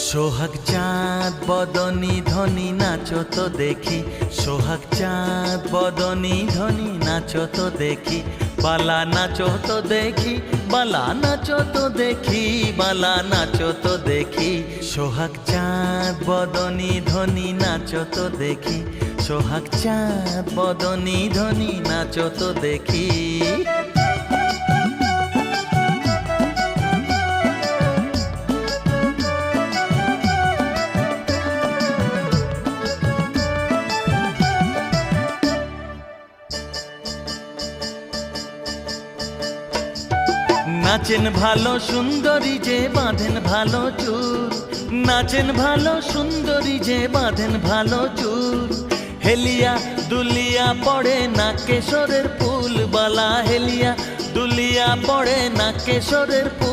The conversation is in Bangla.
সোহাগ চাঁদ বদনী ধ্বনি নাচো তো দেখি, সোহাগ চাঁদ বদনী ধ্বনি নাচো তো দেখি, বালা নাচো তো দেখি, বালা নাচো তো দেখি, বালা নাচো তো দেখি। সোহাগ চাঁদ বদনী ধ্বনি নাচো তো দেখি, সোহাগ চাঁদ বদনী ধ্বনি নাচো তো দেখি। নাচেন ভালো সুন্দরী যে বাঁধেন ভালো চুল, নাচেন ভালো সুন্দরী যে বাঁধেন ভালো চুল। হেলিয়া দুলিয়া পড়ে না কেশরের ফুল, বালা হেলিয়া দুলিয়া পড়ে না কেশরের ফুল।